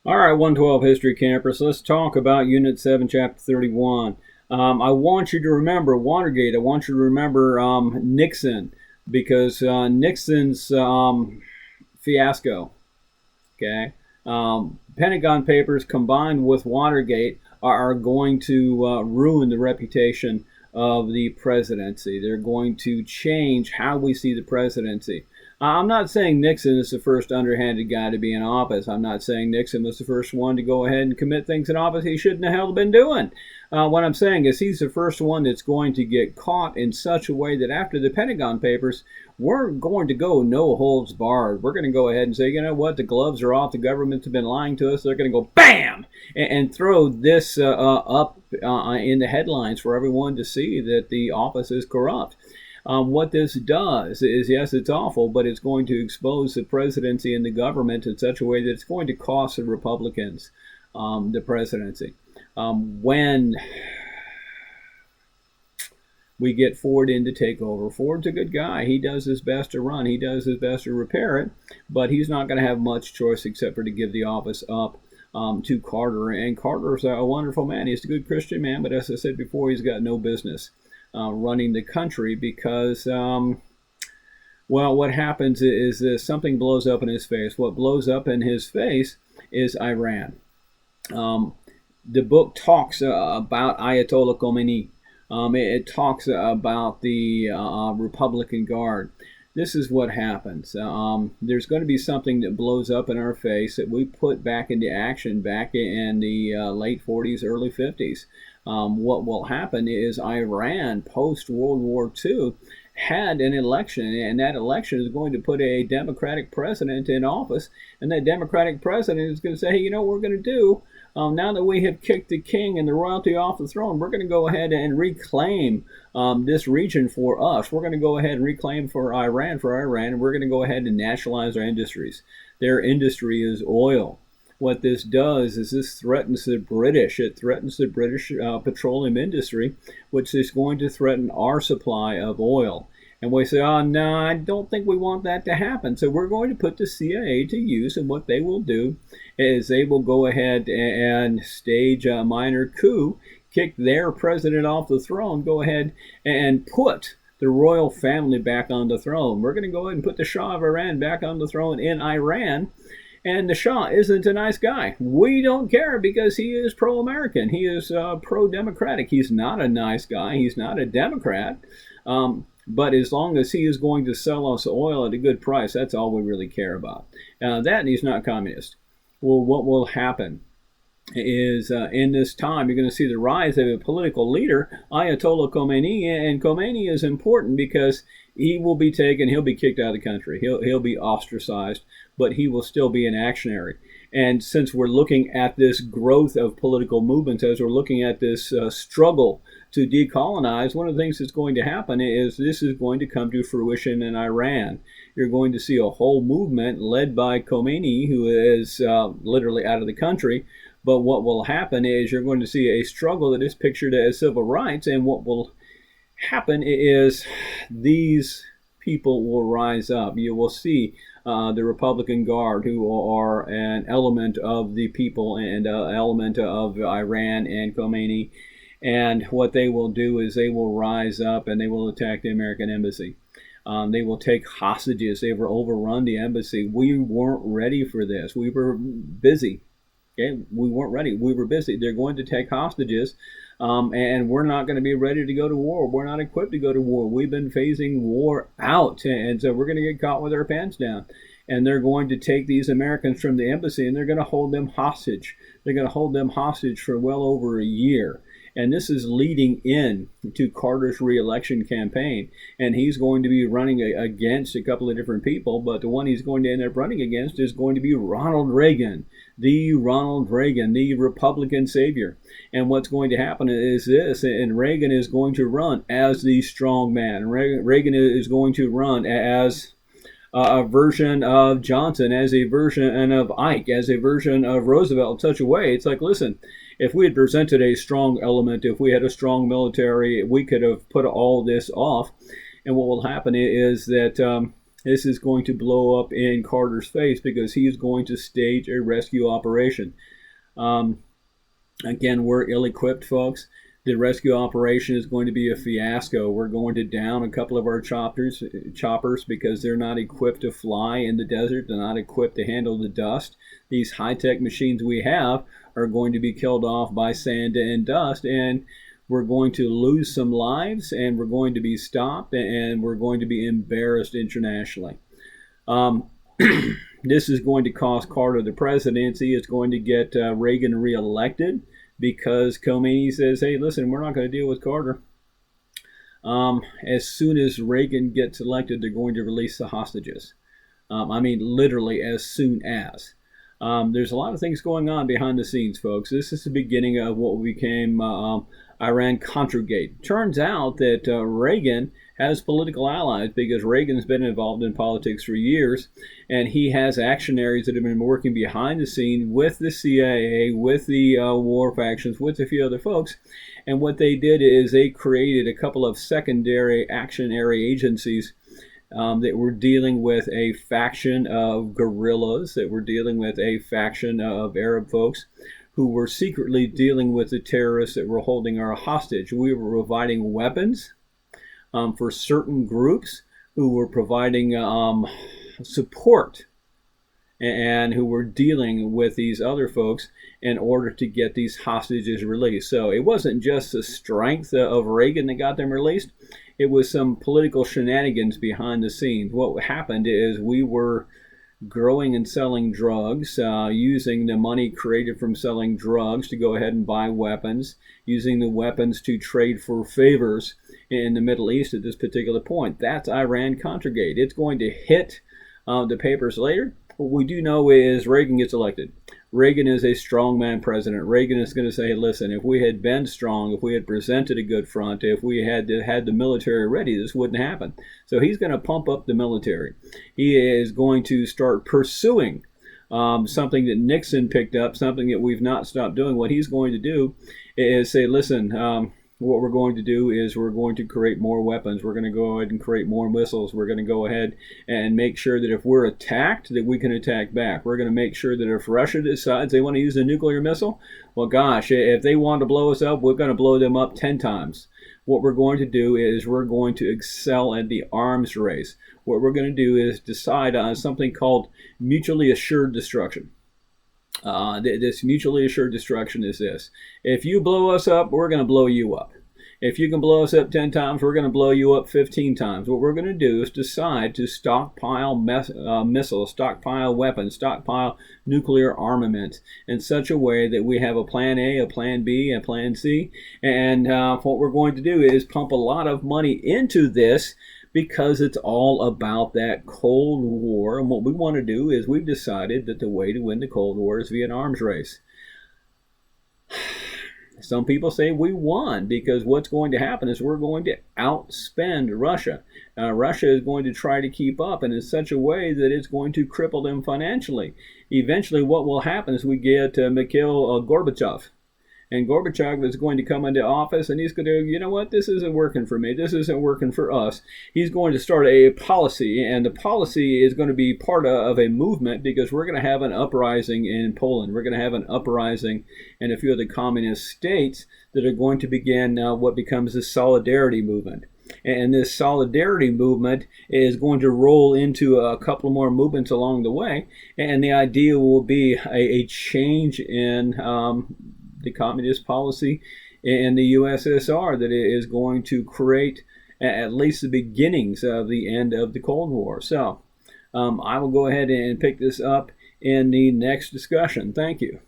All right, 112 History Campers, let's talk about Unit 7, Chapter 31. I want you to remember Watergate. I want you to remember Nixon, because Nixon's fiasco, okay? Pentagon Papers combined with Watergate are going to ruin the reputation of the presidency. They're going to change how we see the presidency. I'm not saying Nixon is the first underhanded guy to be in office. I'm not saying Nixon was the first one to go ahead and commit things in office he shouldn't have been doing. What I'm saying is he's the first one that's going to get caught in such a way that after the Pentagon Papers, we're going to go no holds barred. We're going to go ahead and say, you know what, the gloves are off. The government's been lying to us. They're going to go bam and throw this up in the headlines for everyone to see that the office is corrupt. What this does is, yes, it's awful, but it's going to expose the presidency and the government in such a way that it's going to cost the Republicans the presidency. When we get Ford in to take over, Ford's a good guy. He does his best to run. He does his best to repair it, but he's not going to have much choice except for to give the office up to Carter. And Carter's a wonderful man. He's a good Christian man, but as I said before, he's got no business running the country because, well, what happens is this, something blows up in his face. What blows up in his face is Iran. The book talks about Ayatollah Khomeini. It talks about the Republican Guard. This is what happens. There's going to be something that blows up in our face that we put back into action back in the late 40s, early 50s. What will happen is Iran, post World War II, had an election, and that election is going to put a Democratic president in office, and that Democratic president is going to say, hey, you know what we're going to do? Now that we have kicked the king and the royalty off the throne, we're going to go ahead and reclaim this region for us. We're going to go ahead and reclaim for Iran, and we're going to go ahead and nationalize our industries. Their industry is oil. What this does is this threatens the British. It threatens the British petroleum industry, which is going to threaten our supply of oil. And we say, oh, no, I don't think we want that to happen. So we're going to put the CIA to use, and what they will do is they will go ahead and stage a minor coup, kick their president off the throne, go ahead and put the royal family back on the throne. We're going to go ahead and put the Shah of Iran back on the throne in Iran. And the Shah isn't a nice guy. We don't care because he is pro-American. He is pro-democratic. He's not a nice guy. He's not a Democrat. But as long as he is going to sell us oil at a good price, that's all we really care about. That and he's not communist. Well, what will happen is in this time, you're going to see the rise of a political leader, Ayatollah Khomeini, and Khomeini is important because he will be taken, he'll be kicked out of the country, he'll be ostracized, but he will still be an actionary. And since we're looking at this growth of political movements, as we're looking at this struggle to decolonize, one of the things that's going to happen is this is going to come to fruition in Iran. You're going to see a whole movement led by Khomeini, who is literally out of the country. But what will happen is you're going to see a struggle that is pictured as civil rights, and what will happen is these people will rise up. You will see the Republican Guard, who are an element of the people and an element of Iran and Khomeini, and what they will do is they will rise up and they will attack the American embassy. They will take hostages. They will overrun the embassy. We weren't ready for this. We were busy. Okay, we weren't ready. We were busy. They're going to take hostages, and we're not going to be ready to go to war. We're not equipped to go to war. We've been phasing war out, and so we're going to get caught with our pants down. And they're going to take these Americans from the embassy, and they're going to hold them hostage. They're going to hold them hostage for well over a year. And this is leading in to Carter's reelection campaign. And he's going to be running against a couple of different people, but the one he's going to end up running against is going to be Ronald Reagan, the Republican savior. And what's going to happen is this, and Reagan is going to run as the strong man. Reagan is going to run as a version of Johnson, as a version of Ike, as a version of Roosevelt in such a way. It's like, listen, if we had presented a strong element, if we had a strong military, we could have put all this off. And what will happen is that This is going to blow up in Carter's face because he's going to stage a rescue operation. Again, we're ill-equipped, folks. The rescue operation is going to be a fiasco. We're going to down a couple of our choppers because they're not equipped to fly in the desert. They're not equipped to handle the dust. These high-tech machines we have are going to be killed off by sand and dust, and we're going to lose some lives, and we're going to be stopped, and we're going to be embarrassed internationally. This is going to cost Carter the presidency. It's going to get Reagan reelected because Khomeini says, hey, listen, we're not going to deal with Carter. As soon as Reagan gets elected, they're going to release the hostages. I mean, literally as soon as. There's a lot of things going on behind the scenes, folks. This is the beginning of what became Iran Contragate. Turns out that Reagan has political allies because Reagan's been involved in politics for years, and he has actionaries that have been working behind the scene with the CIA, with the war factions, with a few other folks. And what they did is they created a couple of secondary actionary agencies that were dealing with a faction of guerrillas, that were dealing with a faction of Arab folks who were secretly dealing with the terrorists that were holding our hostage. We were providing weapons for certain groups who were providing support and who were dealing with these other folks in order to get these hostages released. So it wasn't just the strength of Reagan that got them released. It was some political shenanigans behind the scenes. What happened is we were growing and selling drugs, using the money created from selling drugs to go ahead and buy weapons, using the weapons to trade for favors in the Middle East at this particular point. That's Iran Contragate. It's going to hit the papers later. What we do know is Reagan gets elected. Reagan is a strongman president. Reagan is going to say, listen, if we had been strong, if we had presented a good front, if we had the military ready, this wouldn't happen. So he's going to pump up the military. He is going to start pursuing something that Nixon picked up, something that we've not stopped doing. What he's going to do is say, listen, what we're going to do is we're going to create more weapons. We're going to go ahead and create more missiles. We're going to go ahead and make sure that if we're attacked, that we can attack back. We're going to make sure that if Russia decides they want to use a nuclear missile, well, gosh, if they want to blow us up, we're going to blow them up 10 times. What we're going to do is we're going to excel at the arms race. What we're going to do is decide on something called mutually assured destruction. This mutually assured destruction is this. If you blow us up, we're going to blow you up. If you can blow us up 10 times, we're going to blow you up 15 times. What we're going to do is decide to stockpile missiles, stockpile weapons, stockpile nuclear armament in such a way that we have a plan A, a plan B, a plan C. And what we're going to do is pump a lot of money into this because it's all about that Cold War. And what we want to do is we've decided that the way to win the Cold War is via an arms race. Some people say we won because what's going to happen is we're going to outspend Russia. Russia is going to try to keep up and in such a way that it's going to cripple them financially. Eventually what will happen is we get Mikhail Gorbachev. And Gorbachev is going to come into office and he's going to, you know what, this isn't working for me. This isn't working for us. He's going to start a policy, and the policy is going to be part of a movement because we're going to have an uprising in Poland. We're going to have an uprising in a few of the communist states that are going to begin what becomes the solidarity movement. And this solidarity movement is going to roll into a couple more movements along the way. And the idea will be a change in the communist policy in the USSR that is going to create at least the beginnings of the end of the Cold War. So I will go ahead and pick this up in the next discussion. Thank you.